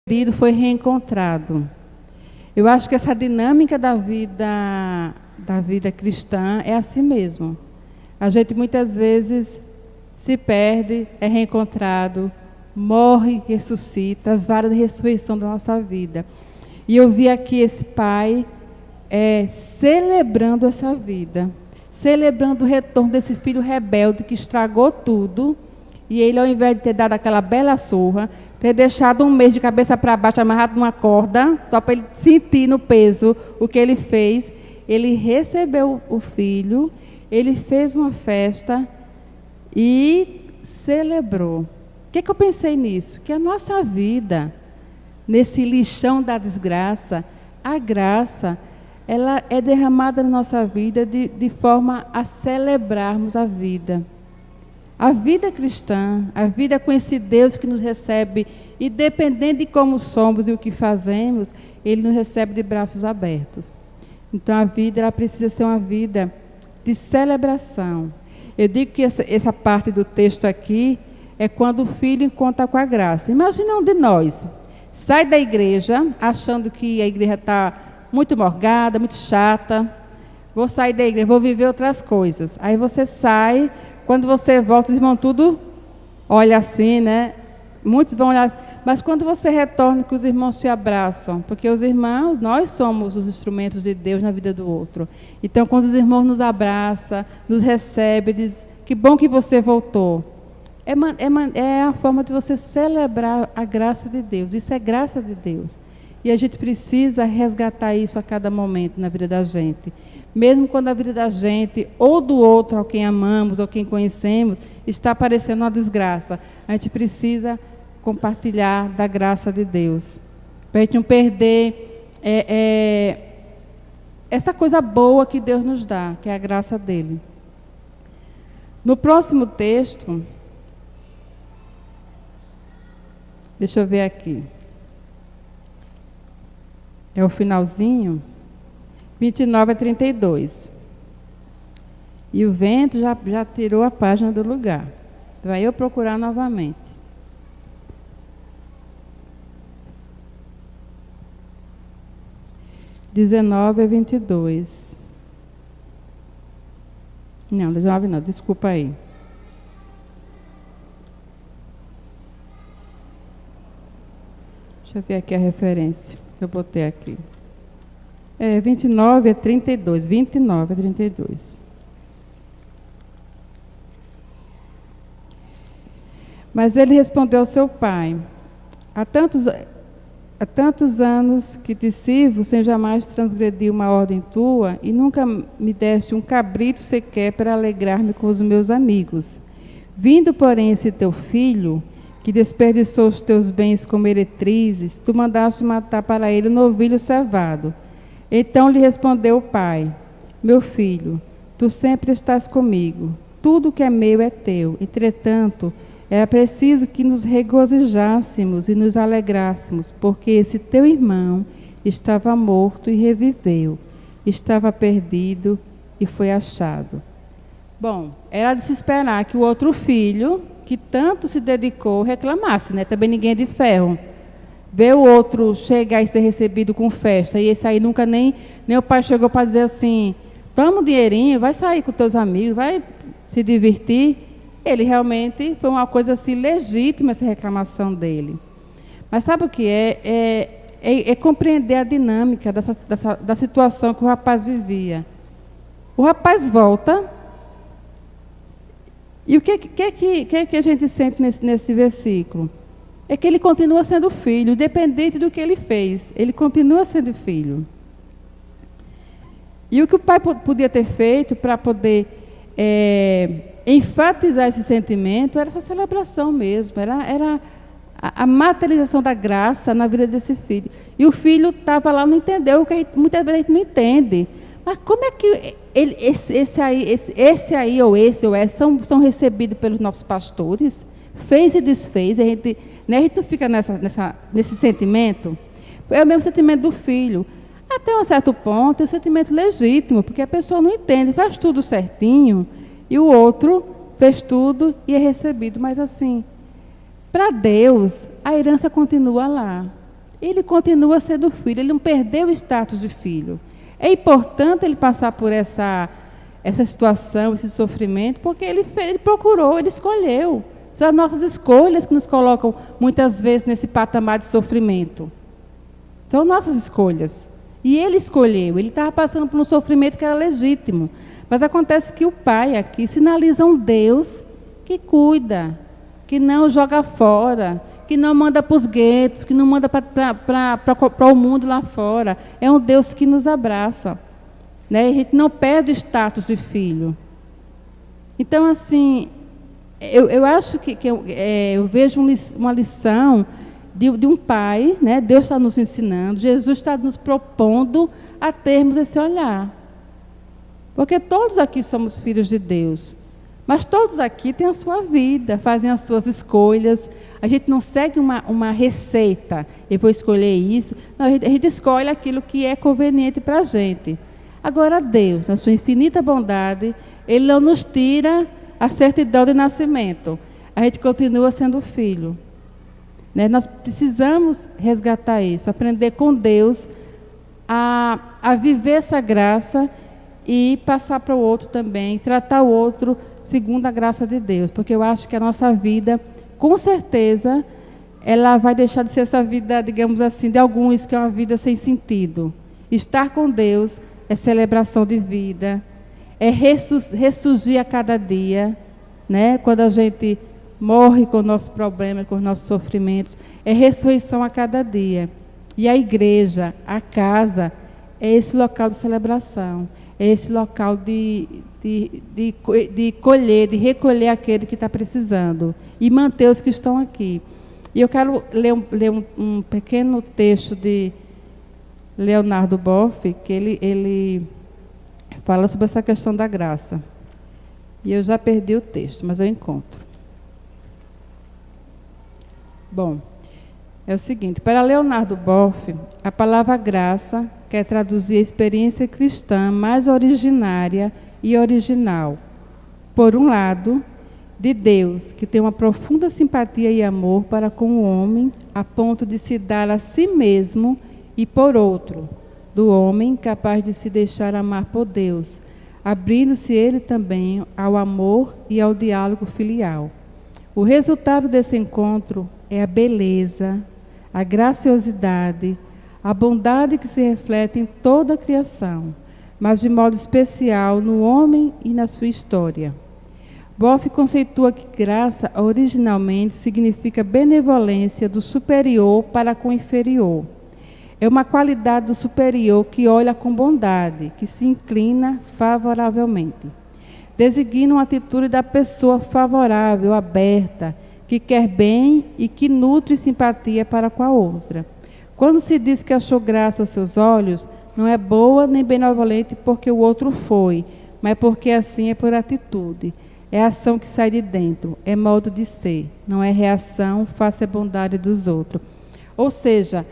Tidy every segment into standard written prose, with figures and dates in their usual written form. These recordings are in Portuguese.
perdido foi reencontrado. Eu acho que essa dinâmica da vida cristã é assim mesmo. A gente muitas vezes se perde, é reencontrado, morre, ressuscita, as várias ressurreições da nossa vida. E eu vi aqui esse pai celebrando essa vida, celebrando o retorno desse filho rebelde que estragou tudo, e ele, ao invés de ter dado aquela bela surra, ter deixado um mês de cabeça para baixo, amarrado numa corda, só para ele sentir no peso o que ele fez, ele recebeu o filho, ele fez uma festa e celebrou. O que eu pensei nisso? Que a nossa vida, nesse lixão da desgraça, a graça, ela é derramada na nossa vida de forma a celebrarmos a vida. A vida cristã, a vida com esse Deus que nos recebe, independente de como somos e o que fazemos, Ele nos recebe de braços abertos. Então, a vida ela precisa ser uma vida de celebração. Eu digo que essa parte do texto aqui é quando o filho encontra com a graça. Imagina um de nós, sai da igreja, achando que a igreja está muito morgada, muito chata. Vou sair da igreja, vou viver outras coisas. Aí você sai, quando você volta, os irmãos tudo olha assim, né? Muitos vão olhar, mas quando você retorna, que os irmãos te abraçam, porque os irmãos, nós somos os instrumentos de Deus na vida do outro. Então, quando os irmãos nos abraçam, nos recebem, diz, que bom que você voltou. É a forma de você celebrar a graça de Deus. Isso é graça de Deus. E a gente precisa resgatar isso a cada momento na vida da gente. Mesmo quando a vida da gente, ou do outro, ao quem amamos, ou quem conhecemos, está parecendo uma desgraça, a gente precisa compartilhar da graça de Deus. Para a gente não perder essa coisa boa que Deus nos dá, que é a graça dele. No próximo texto, deixa eu ver aqui. É o finalzinho. 29 a 32. E o vento já tirou a página do lugar. Vai eu procurar novamente. (19 a 22). Não, 19 não, desculpa aí. Deixa eu ver aqui a referência que eu botei aqui. 29 a 32. 29 a 32. Mas ele respondeu ao seu pai: há tantos anos que te sirvo, sem jamais transgredir uma ordem tua, e nunca me deste um cabrito sequer para alegrar-me com os meus amigos. Vindo, porém, esse teu filho, que desperdiçou os teus bens como meretrizes, tu mandaste matar para ele um novilho cevado. Então lhe respondeu o pai: meu filho, tu sempre estás comigo, tudo que é meu é teu. Entretanto, era preciso que nos regozijássemos e nos alegrássemos, porque esse teu irmão estava morto e reviveu, estava perdido e foi achado. Bom, era de se esperar que o outro filho, que tanto se dedicou, reclamasse, né? Também ninguém é de ferro. Ver o outro chegar e ser recebido com festa, e esse aí nunca nem o pai chegou para dizer assim, toma um dinheirinho, vai sair com teus amigos, vai se divertir. Ele realmente foi uma coisa assim legítima, essa reclamação dele. Mas sabe o que é compreender a dinâmica da situação que o rapaz vivia. O rapaz volta, e o que a gente sente nesse versículo? É que ele continua sendo filho, independente do que ele fez. Ele continua sendo filho. E o que o pai podia ter feito para poder enfatizar esse sentimento era essa celebração mesmo. Era a materialização da graça na vida desse filho. E o filho estava lá, não entendeu, o que muitas vezes a gente não entende. Mas como é que esse aí ou essa são recebidos pelos nossos pastores? Fez e desfez, a gente não fica nesse sentimento. É o mesmo sentimento do filho. Até um certo ponto, é um sentimento legítimo, porque a pessoa não entende, faz tudo certinho, e o outro fez tudo e é recebido. Mas assim, para Deus, a herança continua lá. ele continua sendo filho, ele não perdeu o status de filho. É importante ele passar por essa situação, esse sofrimento, porque ele procurou, ele escolheu. São as nossas escolhas que nos colocam, muitas vezes, nesse patamar de sofrimento. São nossas escolhas. E ele escolheu, ele estava passando por um sofrimento que era legítimo. Mas acontece que o pai aqui sinaliza um Deus que cuida, que não joga fora, que não manda para os guetos, que não manda para o mundo lá fora. É um Deus que nos abraça. Né? A gente não perde o status de filho. Então, assim, eu acho que eu vejo uma lição de um pai, né? Deus está nos ensinando, Jesus está nos propondo a termos esse olhar. Porque todos aqui somos filhos de Deus. Mas todos aqui têm a sua vida, fazem as suas escolhas. A gente não segue uma receita, eu vou escolher isso. Não, a gente escolhe aquilo que é conveniente para a gente. Agora, Deus, na sua infinita bondade, Ele não nos tira a certidão de nascimento. A gente continua sendo filho. Né? Nós precisamos resgatar isso, aprender com Deus a viver essa graça e passar para o outro também, tratar o outro segundo a graça de Deus. Porque eu acho que a nossa vida, com certeza, ela vai deixar de ser essa vida, digamos assim, de alguns, que é uma vida sem sentido. Estar com Deus é celebração de vida, é ressurgir a cada dia, né? Quando a gente morre com os nossos problemas, com os nossos sofrimentos, é ressurreição a cada dia. E a igreja, a casa, é esse local de celebração, é esse local de colher, de recolher aquele que está precisando e manter os que estão aqui. E eu quero ler um pequeno texto de Leonardo Boff, que ele fala sobre essa questão da graça. E eu já perdi o texto, mas eu encontro. Bom, é o seguinte, para Leonardo Boff, a palavra graça quer traduzir a experiência cristã mais originária e original. Por um lado, de Deus, que tem uma profunda simpatia e amor para com o homem, a ponto de se dar a si mesmo, e por outro, do homem capaz de se deixar amar por Deus, abrindo-se ele também ao amor e ao diálogo filial. O resultado desse encontro é a beleza, a graciosidade, a bondade que se reflete em toda a criação, mas de modo especial no homem e na sua história. Boff conceitua que graça originalmente significa benevolência do superior para com o inferior. É uma qualidade do superior que olha com bondade, que se inclina favoravelmente. Designa uma atitude da pessoa favorável, aberta, que quer bem e que nutre simpatia para com a outra. Quando se diz que achou graça aos seus olhos, não é boa nem benevolente porque o outro foi, mas porque assim é por atitude. É ação que sai de dentro, é modo de ser, não é reação face à bondade dos outros. Ou seja,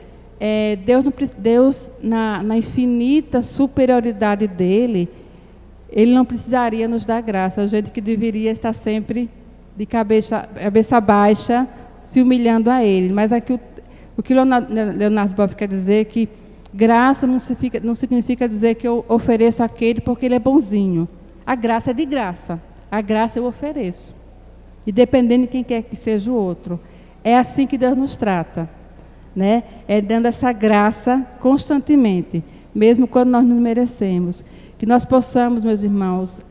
Deus na infinita superioridade dele, Ele não precisaria nos dar graça, a gente que deveria estar sempre de cabeça baixa, se humilhando a Ele. Mas aqui o que Leonardo Boff quer dizer é que graça não significa dizer que eu ofereço aquele porque ele é bonzinho. A graça é de graça. A graça eu ofereço. E dependendo de quem quer que seja o outro. É assim que Deus nos trata. Né? É dando essa graça constantemente, mesmo quando nós não merecemos. Que nós possamos, meus irmãos,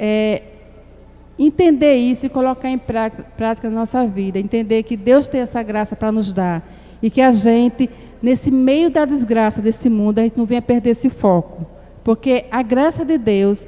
entender isso e colocar em prática na nossa vida. Entender que Deus tem essa graça para nos dar. E que a gente, nesse meio da desgraça desse mundo, a gente não venha perder esse foco. Porque a graça de Deus